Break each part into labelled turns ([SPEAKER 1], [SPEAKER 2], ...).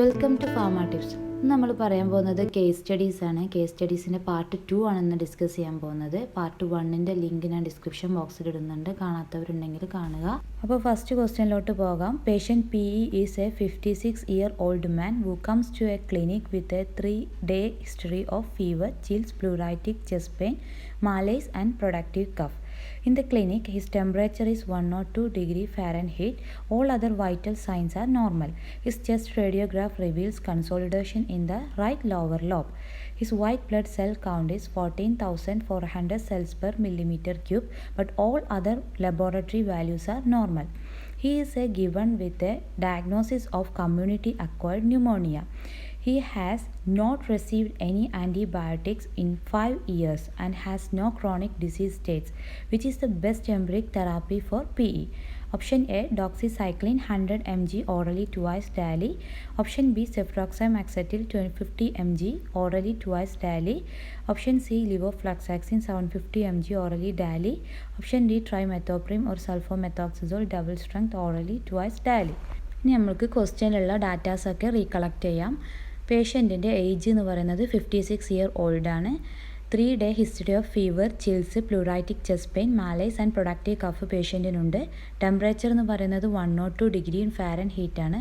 [SPEAKER 1] Welcome to pharma tips. നമ്മൾ പറയാൻ പോകുന്നത് കേസ് സ്റ്റഡീസ് ആണ്. കേസ് സ്റ്റഡീസിൻ്റെ പാർട്ട് 2 ആണെന്ന് ഡിസ്കസ് ചെയ്യാൻ പോകുന്നത്. പാർട്ട് 1ൻ്റെ ലിങ്ക് ഞാൻ ഡിസ്ക്രിപ്ഷൻ ബോക്സിൽ ഇടുന്നുണ്ട്, കാണാത്തവരുണ്ടെങ്കിൽ കാണുക. അപ്പോൾ ഫസ്റ്റ് ക്വസ്റ്റ്യനിലോട്ട് പോകാം. Patient PE is A 56-year-old man who comes to a clinic with a 3-day history of fever, chills, pleuritic chest pain, malaise and productive cough. In the clinic, his temperature is 102 degree Fahrenheit. All other vital signs are normal. His chest radiograph reveals consolidation in the right lower lobe. His white blood cell count is 14,400 cells per millimeter cube, but all other laboratory values are normal. He is given with a diagnosis of community acquired pneumonia. He has not received any antibiotics in 5 years and has no chronic disease states. Which is the best empiric therapy for PE? Option A, doxycycline 100 mg orally twice daily. Option B, ceftriaxone acetyl 50 mg orally twice daily. Option C, levofloxacin 750 mg orally daily. Option D, trimethoprim or sulfamethoxazole double strength orally twice daily. ഇനി നമുക്ക് ക്വസ്റ്റ്യനിലുള്ള ഡാറ്റാസൊക്കെ recollect ചെയ്യാം. പേഷ്യൻറ്റിൻ്റെ age എന്ന് പറയുന്നത് 56-year-old ആണ്. 3-day history of fever, chills, pleuritic chest pain, malaise and productive cough പേഷ്യൻറ്റിനുണ്ട്. Temperature എന്ന് പറയുന്നത് 102 degree in Fahrenheit ആണ്.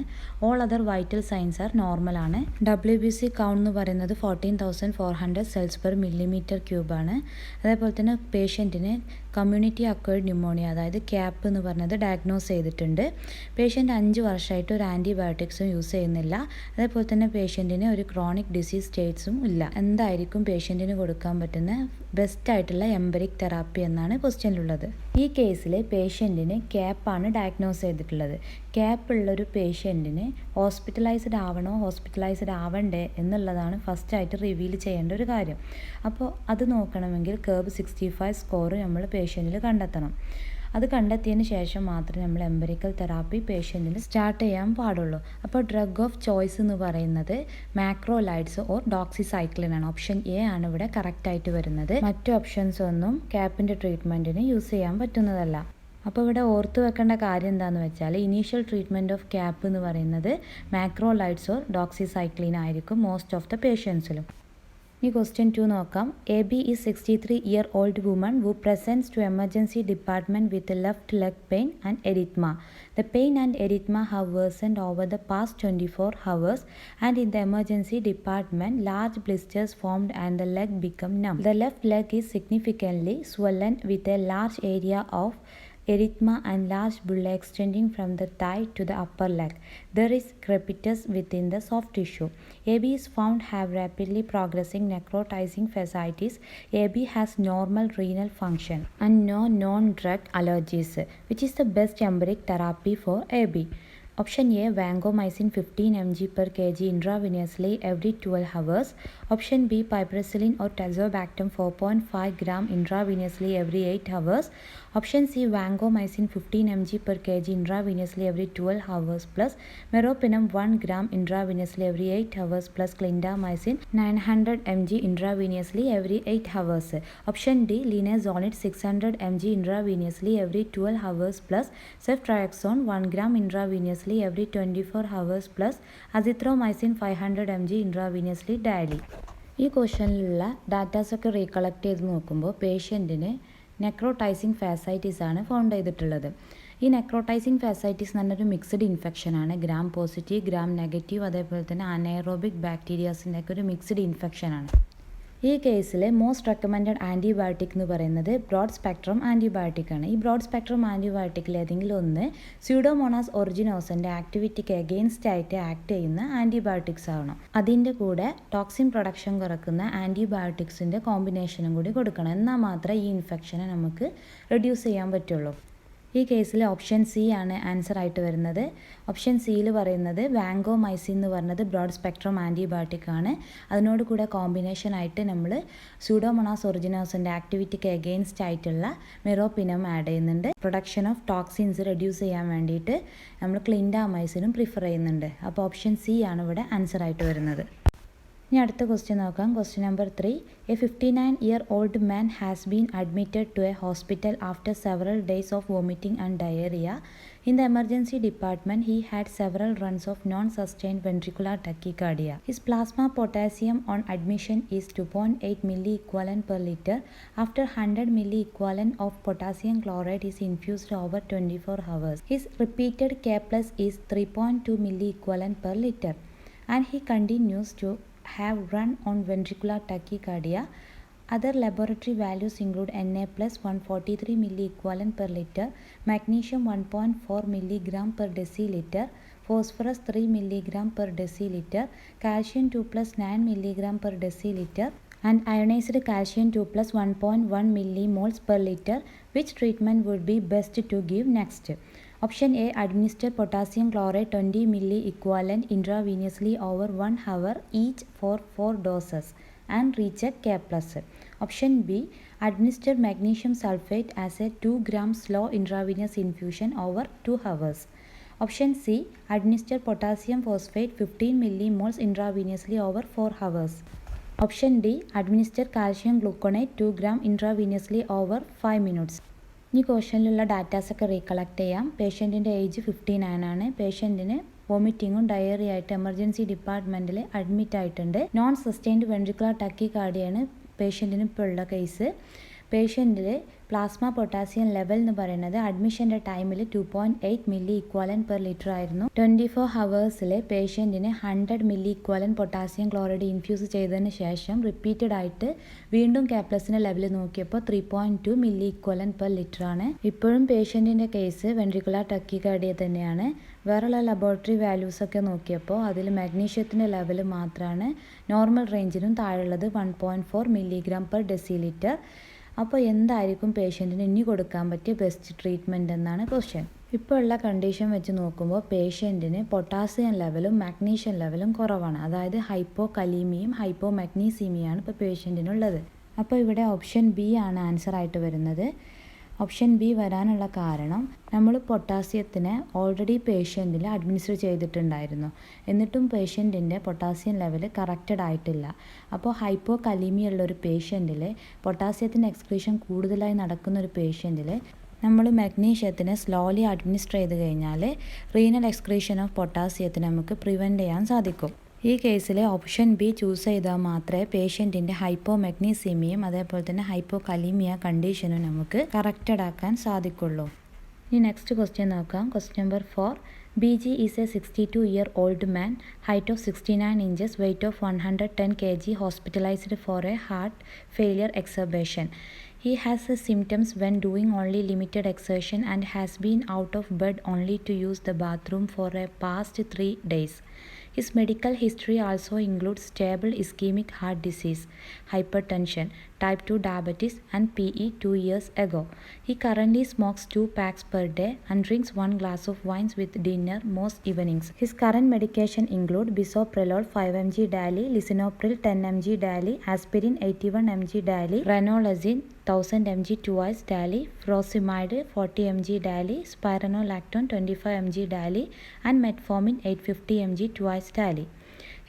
[SPEAKER 1] All other vital signs are normal ആണ്. WBC കൗണ്ട് എന്ന് പറയുന്നത് 14,400 സെൽസ് പെർ മില്ലിമീറ്റർ ക്യൂബ് ആണ്. അതേപോലെ തന്നെ പേഷ്യൻറ്റിന് കമ്മ്യൂണിറ്റി അക്വയർഡ് ന്യൂമോണിയ, അതായത് ക്യാപ്പ് എന്ന് പറഞ്ഞത് ഡയഗ്നോസ് ചെയ്തിട്ടുണ്ട്. പേഷ്യൻ്റ് 5 വർഷമായിട്ട് ഒരു ആൻറ്റിബയോട്ടിക്സും യൂസ് ചെയ്യുന്നില്ല. അതേപോലെ തന്നെ പേഷ്യൻറ്റിന് ഒരു ക്രോണിക് ഡിസീസ് സ്റ്റേറ്റ്സും ഇല്ല. എന്തായിരിക്കും പേഷ്യൻറ്റിന് കൊടുക്കാൻ പറ്റുന്ന ബെസ്റ്റ് ആയിട്ടുള്ള എംപരിക് തെറാപ്പി എന്നാണ് ക്വസ്റ്റ്യനിലുള്ളത്. ഈ കേസിൽ പേഷ്യൻറ്റിന് ക്യാപ്പാണ് ഡയഗ്നോസ് ചെയ്തിട്ടുള്ളത്. ക്യാപ്പ് ഉള്ളൊരു പേഷ്യൻറ്റിന് ഹോസ്പിറ്റലൈസ്ഡ് ആവണോ ഹോസ്പിറ്റലൈസ്ഡ് ആവണ്ടേ എന്നുള്ളതാണ് ഫസ്റ്റായിട്ട് റിവീൽ ചെയ്യേണ്ട ഒരു കാര്യം. അപ്പോൾ അത് നോക്കണമെങ്കിൽ കർവ് 65 സ്കോർ നമ്മൾ പേഷ്യൻറ്റിൽ കണ്ടെത്തണം. അത് കണ്ടെത്തിയതിന് ശേഷം മാത്രമേ നമ്മൾ എംപരിക്കൽ തെറാപ്പി പേഷ്യൻറ്റിന് സ്റ്റാർട്ട് ചെയ്യാൻ പാടുള്ളൂ. അപ്പോൾ ഡ്രഗ് ഓഫ് ചോയ്സ് എന്ന് പറയുന്നത് മാക്രോലൈഡ്സ് ഓർ ഡോക്സിസൈക്ലിൻ ആണ്. ഓപ്ഷൻ എ ആണ് ഇവിടെ കറക്റ്റായിട്ട് വരുന്നത്. മറ്റു ഓപ്ഷൻസ് ഒന്നും ക്യാപ്പിൻ്റെ ട്രീറ്റ്മെൻറ്റിന് യൂസ് ചെയ്യാൻ പറ്റുന്നതല്ല. അപ്പോൾ ഇവിടെ ഓർത്ത് വെക്കേണ്ട കാര്യം എന്താണെന്ന് വെച്ചാൽ ഇനീഷ്യൽ ട്രീറ്റ്മെൻറ്റ് ഓഫ് ക്യാപ്പ് എന്ന് പറയുന്നത് മാക്രോലൈഡ്സ് ഓർ ഡോക്സിസൈക്ലിൻ ആയിരിക്കും മോസ്റ്റ് ഓഫ് ദ പേഷ്യൻസിലും. ഇനി ക്വസ്റ്റ്യൻ 2 നോക്കാം. AB is 63-year-old woman who presents to emergency department with left leg pain and erythema. The pain and erythema have worsened over the past 24 hours and in the emergency department large blisters formed and the leg become numb. The left leg is significantly swollen with a large area of erythema and large bulla extending from the thigh to the upper leg. There is crepitus within the soft tissue. AB is found have rapidly progressing necrotizing fasciitis. AB has normal renal function and no non-drug allergies. Which is the best empiric therapy for AB? Option A, vancomycin 15 mg per kg intravenously every 12 hours. Option B, piperacillin or tazobactam 4.5 gram intravenously every 8 hours. Option C, vancomycin 15 mg per kg intravenously every 12 hours plus meropenem 1 gram intravenously every 8 hours plus clindamycin 900 mg intravenously every 8 hours. Option D, linezolid 600 mg intravenously every 12 hours plus ceftriaxone 1 gram intravenously every 24 hours plus azithromycin 500 mg intravenously daily. ഈ ക്വസ്റ്റ്യനിലുള്ള ഡാറ്റാസൊക്കെ recollect ചെയ്ത് നോക്കുമ്പോൾ പേഷ്യൻറ്റിന് necrotising ഫാസൈറ്റിസ് ആണ് found ചെയ്തിട്ടുള്ളത്. ഈ necrotising fasciitis എന്ന് പറഞ്ഞൊരു mixed ഇൻഫെക്ഷനാണ്. Gram positive, gram negative, അതേപോലെ തന്നെ അനൈറോബിക് ബാക്ടീരിയാസിൻ്റെ ഒക്കെ ഒരു മിക്സ്ഡ് ഇൻഫെക്ഷനാണ്. ഈ കേസിൽ മോസ്റ്റ് റെക്കമെൻഡഡ് ആൻറ്റിബയോട്ടിക് എന്ന് പറയുന്നത് ബ്രോഡ് സ്പെക്ട്രം ആൻറ്റിബയോട്ടിക് ആണ്. ഈ ബ്രോഡ് സ്പെക്ട്രം ആൻറ്റിബയോട്ടിക്കിൽ ഏതെങ്കിലും ഒന്ന് സ്യൂഡോമോണാസ് ഒറിജിനോസിൻ്റെ ആക്ടിവിറ്റിക്ക് എഗെയിൻസ്റ്റ് ആയിട്ട് ആക്ട് ചെയ്യുന്ന ആൻറ്റിബയോട്ടിക്സ് ആവണം. അതിൻ്റെ കൂടെ ടോക്സിൻ പ്രൊഡക്ഷൻ കുറക്കുന്ന ആൻറ്റിബയോട്ടിക്സിൻ്റെ കോമ്പിനേഷനും കൂടി കൊടുക്കണം. എന്നാൽ മാത്രമേ ഈ ഇൻഫെക്ഷനെ നമുക്ക് റെഡ്യൂസ് ചെയ്യാൻ പറ്റുള്ളൂ. ഈ കേസിൽ ഓപ്ഷൻ സി ആണ് ആൻസർ ആയിട്ട് വരുന്നത്. ഓപ്ഷൻ സിയിൽ പറയുന്നത് വാങ്കോമൈസിൻ എന്ന് പറയുന്നത് ബ്രോഡ് സ്പെക്ട്രം ആൻറ്റിബയോട്ടിക് ആണ്. അതിനോട് കൂടെ കോമ്പിനേഷൻ ആയിട്ട് നമ്മൾ സ്യൂഡോമോണാസ് ഒറിജിനോസിൻ്റെ ആക്ടിവിറ്റിക്ക് എഗെയിൻസ്റ്റ് ആയിട്ടുള്ള മെറോപിനം ആഡ് ചെയ്യുന്നുണ്ട്. പ്രൊഡക്ഷൻ ഓഫ് ടോക്സിൻസ് റെഡ്യൂസ് ചെയ്യാൻ വേണ്ടിയിട്ട് നമ്മൾ ക്ലിൻഡാമൈസിനും പ്രിഫർ ചെയ്യുന്നുണ്ട്. അപ്പോൾ ഓപ്ഷൻ സി ആണ് ഇവിടെ ആൻസർ ആയിട്ട് വരുന്നത്. ഇനി അടുത്ത ക്വസ്റ്റ്യൻ നോക്കാം. Question number 3. A 59-year-old man has been admitted to a hospital after several days of vomiting and diarrhea. In the emergency department, he had several runs of non-sustained ventricular tachycardia. His plasma potassium on admission is 2.8 milliequivalent per liter after 100 milliequivalent of potassium chloride is infused over 24 hours. His repeated K plus is 3.2 milliequivalent per liter, and he continues to have run on ventricular tachycardia. Other laboratory values include Na plus 143 milliequivalent per liter, magnesium 1.4 milligram per deciliter, phosphorus 3 milligram per deciliter, calcium 2 plus 9 milligram per deciliter, and ionized calcium 2 plus 1.1 millimoles per liter. Which treatment would be best to give next? Option A, administer potassium chloride 20 milliequivalent intravenously over 1 hour each for 4 doses and recheck K plus. Option B, administer magnesium sulfate as a 2 gram slow intravenous infusion over 2 hours. Option C, administer potassium phosphate 15 millimoles intravenously over 4 hours. Option D, administer calcium gluconate 2 gram intravenously over 5 minutes. ഇനി ക്വസ്റ്റനിലുള്ള ഡാറ്റാസൊക്കെ recollect ചെയ്യാം. പേഷ്യൻറ്റിൻ്റെ age 59 ആണ്. പേഷ്യൻറ്റിന് വോമിറ്റിങ്ങും diary ആയിട്ട് emergency ഡിപ്പാർട്ട്മെൻറ്റിൽ admit ആയിട്ടുണ്ട്. Non sustained ventricular ടക്കിക്കാർഡിയാണ് പേഷ്യൻറ്റിന് ഇപ്പോൾ ഉള്ള case. പേഷ്യൻറ്റിൽ plasma potassium level എന്ന് പറയുന്നത് അഡ്മിഷൻ്റെ ടൈമിൽ 2.8 milliequivalent per liter ആയിരുന്നു. 24 ഹവേഴ്സിൽ പേഷ്യൻറ്റിന് 100 milliequivalent പൊട്ടാസ്യം ക്ലോറൈഡ് ഇൻഫ്യൂസ് ചെയ്തതിന് ശേഷം റിപ്പീറ്റഡ് ആയിട്ട് വീണ്ടും കാപ്ലസിൻ്റെ ലെവൽ നോക്കിയപ്പോൾ 3.2 milliequivalent per liter ആണ്. ഇപ്പോഴും പേഷ്യൻറ്റിൻ്റെ കേസ് വെൻട്രിക്കുലർ ടക്കിക്കാർഡിയ തന്നെയാണ്. വേറെയുള്ള ലബോറട്ടറി വാല്യൂസൊക്കെ നോക്കിയപ്പോൾ അതിൽ മാഗ്നീഷ്യത്തിൻ്റെ ലെവൽ മാത്രമാണ് നോർമൽ റേഞ്ചിനും താഴെയുള്ളത് 1.4 milligram per deciliter. അപ്പോൾ എന്തായിരിക്കും പേഷ്യൻറ്റിന് ഇനി കൊടുക്കാൻ പറ്റിയ ബെസ്റ്റ് ട്രീറ്റ്മെൻറ്റ് എന്നാണ് ക്വസ്റ്റ്യൻ. ഇപ്പോൾ ഉള്ള കണ്ടീഷൻ വെച്ച് നോക്കുമ്പോൾ പേഷ്യൻറ്റിന് പൊട്ടാസ്യം ലെവലും മാഗ്നീഷ്യം ലെവലും കുറവാണ്. അതായത് ഹൈപ്പോ കലീമിയും ഹൈപ്പോ മാഗ്നീസീമിയാണ് ഇപ്പോൾ പേഷ്യൻറ്റിനുള്ളത്. അപ്പോൾ ഇവിടെ ഓപ്ഷൻ ബി ആണ് ആൻസർ ആയിട്ട് വരുന്നത്. ഓപ്ഷൻ ബി വരാനുള്ള കാരണം നമ്മൾ പൊട്ടാസ്യത്തിന് ഓൾറെഡി പേഷ്യൻറ്റിൽ അഡ്മിനിസ്റ്റർ ചെയ്തിട്ടുണ്ടായിരുന്നു. എന്നിട്ടും പേഷ്യൻറ്റിൻ്റെ പൊട്ടാസ്യം ലെവൽ കറക്റ്റഡ് ആയിട്ടില്ല. അപ്പോൾ ഹൈപ്പോ കലീമിയ ഉള്ളൊരു പേഷ്യൻറ്റിൽ പൊട്ടാസ്യത്തിൻ്റെ എക്സ്ക്രീഷൻ കൂടുതലായി നടക്കുന്ന ഒരു പേഷ്യൻറ്റിൽ നമ്മൾ മാഗ്നീഷ്യത്തിന് സ്ലോലി അഡ്മിനിസ്റ്റർ ചെയ്ത് കഴിഞ്ഞാൽ റീനൽ എക്സ്ക്രീഷൻ ഓഫ് പൊട്ടാസ്യത്തിന് നമുക്ക് പ്രിവെൻറ്റ് ചെയ്യാൻ സാധിക്കും. ഈ കേസിൽ ഓപ്ഷൻ ബി ചൂസ് ചെയ്താൽ മാത്രമേ പേഷ്യൻറ്റിൻ്റെ ഹൈപ്പോ മാഗ്നീസീമിയയും അതേപോലെ തന്നെ ഹൈപ്പോ കലീമിയ കണ്ടീഷനും നമുക്ക് കറക്റ്റഡ് ആക്കാൻ സാധിക്കുള്ളൂ. ഇനി നെക്സ്റ്റ് ക്വസ്റ്റ്യൻ നോക്കാം. Question number 4. BG is a 62-year-old man, height of 69 inches, weight of 110 kg, hospitalized for a heart failure exacerbation. He has symptoms when doing only limited exertion and has been out of bed only to use the bathroom for a past 3 days. His medical history also includes stable ischemic heart disease, hypertension, type 2 diabetes and PE 2 years ago. He currently smokes 2 packs per day and drinks 1 glass of wines with dinner most evenings. His current medication include bisoprolol 5 mg daily, lisinopril 10 mg daily, aspirin 81 mg daily, ranolazine 1000 mg twice daily, furosemide 40 mg daily, spironolactone 25 mg daily and metformin 850 mg twice daily.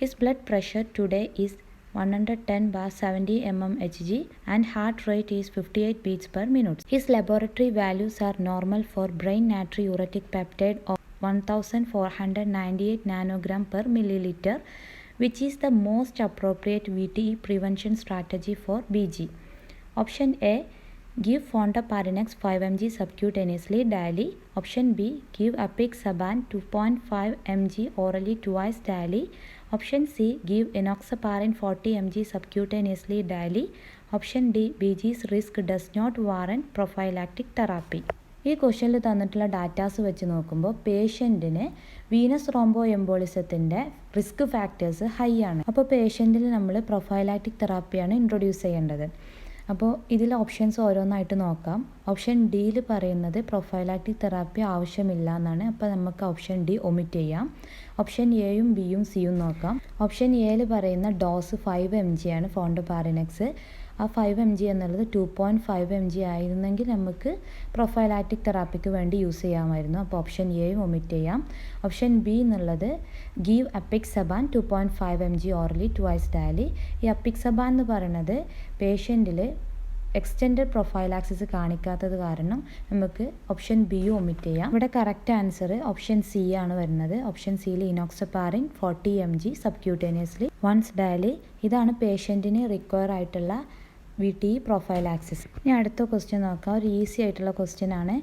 [SPEAKER 1] His blood pressure today is 110/70 mmHg and heart rate is 58 beats per minute. His laboratory values are normal for brain natriuretic peptide of 1498 nanogram per milliliter, which is the most appropriate VTE prevention strategy for BG. Option A, give Fondaparinux 5 mg subcutaneously daily. Option B, give Apixaban 2.5 mg orally twice daily. Option C, give enoxaparin 40 mg subcutaneously daily. Option D, BG's risk does not warrant prophylactic therapy. ഈ ക്വസ്റ്റ്യനിൽ തന്നിട്ടുള്ള datas വെച്ച് നോക്കുമ്പോൾ പേഷ്യൻറ്റിന് Venus റോംബോ എംബോളിസത്തിൻ്റെ risk factors high ആണ്. അപ്പോൾ പേഷ്യൻറ്റിന് നമ്മൾ prophylactic തെറാപ്പിയാണ് introduce ചെയ്യേണ്ടത്. അപ്പോൾ ഇതിൽ ഓപ്ഷൻസ് ഓരോന്നായിട്ട് നോക്കാം. ഓപ്ഷൻ ഡിയിൽ പറയുന്നത് പ്രൊഫൈലാക്റ്റിക് തെറാപ്പി ആവശ്യമില്ല എന്നാണ്. അപ്പോൾ നമുക്ക് ഓപ്ഷൻ ഡി ഒമിറ്റ് ചെയ്യാം. ഓപ്ഷൻ എയും ബിയും സിയും നോക്കാം. ഓപ്ഷൻ എയിൽ പറയുന്ന ഡോസ് 5 mg ആണ് ഫോണ്ടോപാരിനക്സ്. ആ 5 mg എന്നുള്ളത് 2.5 mg ആയിരുന്നെങ്കിൽ നമുക്ക് പ്രൊഫൈലാക്റ്റിക് തെറാപ്പിക്ക് വേണ്ടി യൂസ് ചെയ്യാമായിരുന്നു. അപ്പോൾ ഓപ്ഷൻ എയും ഒമിറ്റ് ചെയ്യാം. ഓപ്ഷൻ ബി എന്നുള്ളത് ഗീവ് അപ്പിക്സബാൻ 2.5 mg ഓറലി ട്വൈസ് ഡാലി. ഈ അപ്പിക്സബാൻ എന്ന് പറയുന്നത് പേഷ്യൻറ്റിൽ എക്സ്റ്റെൻഡഡ് പ്രൊഫൈലാക്സിസ് കാണിക്കാത്തത് കാരണം നമുക്ക് ഓപ്ഷൻ ബി ഒമിറ്റ് ചെയ്യാം. ഇവിടെ കറക്റ്റ് ആൻസർ ഓപ്ഷൻ സി ആണ് വരുന്നത്. ഓപ്ഷൻ സിയിൽ ഇനോക്സപാരിൻ 40 mg സബ്ക്യൂട്ടേനിയസ്ലി വൺസ് ഡെയിലി, ഇതാണ് പേഷ്യൻറ്റിന് റിക്വയർ ആയിട്ടുള്ള VTE പ്രൊഫൈലാക്സിസ്. ഇനി അടുത്ത ക്വസ്റ്റ്യൻ നോക്കാം. ഒരു ഈസി ആയിട്ടുള്ള ക്വസ്റ്റ്യൻ ആണ്.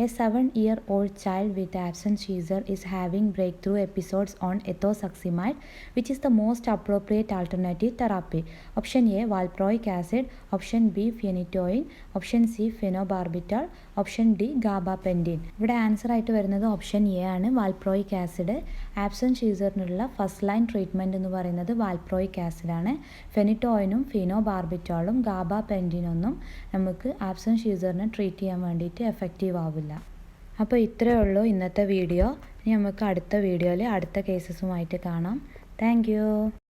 [SPEAKER 1] A 7-year-old child with absent seizure is having breakthrough episodes on ethosuximide. Which is the most appropriate alternative therapy? Option A valproic acid, option B phenytoin, option C phenobarbital, option D gabapentin. ഇവിടെ answer ആയിട്ട് വരുന്നത് option A ആണ്, valproic acid. Absent സീസറിനുള്ള first line treatment എന്ന് പറയുന്നത് വാൽപ്രോയിക് ആസിഡാണ്. ഫെനിറ്റോയിനും ഫിനോബാർബിറ്റോളും ഗാബാപെൻറ്റിനൊന്നും നമുക്ക് absent സീസറിനെ treat ചെയ്യാൻ വേണ്ടിയിട്ട് എഫക്റ്റീവ് ആവില്ല. അപ്പോൾ ഇത്രയേ ഉള്ളൂ ഇന്നത്തെ വീഡിയോ. ഇനി നമുക്ക് അടുത്ത വീഡിയോയിൽ അടുത്ത കേസസുമായിട്ട് കാണാം. താങ്ക്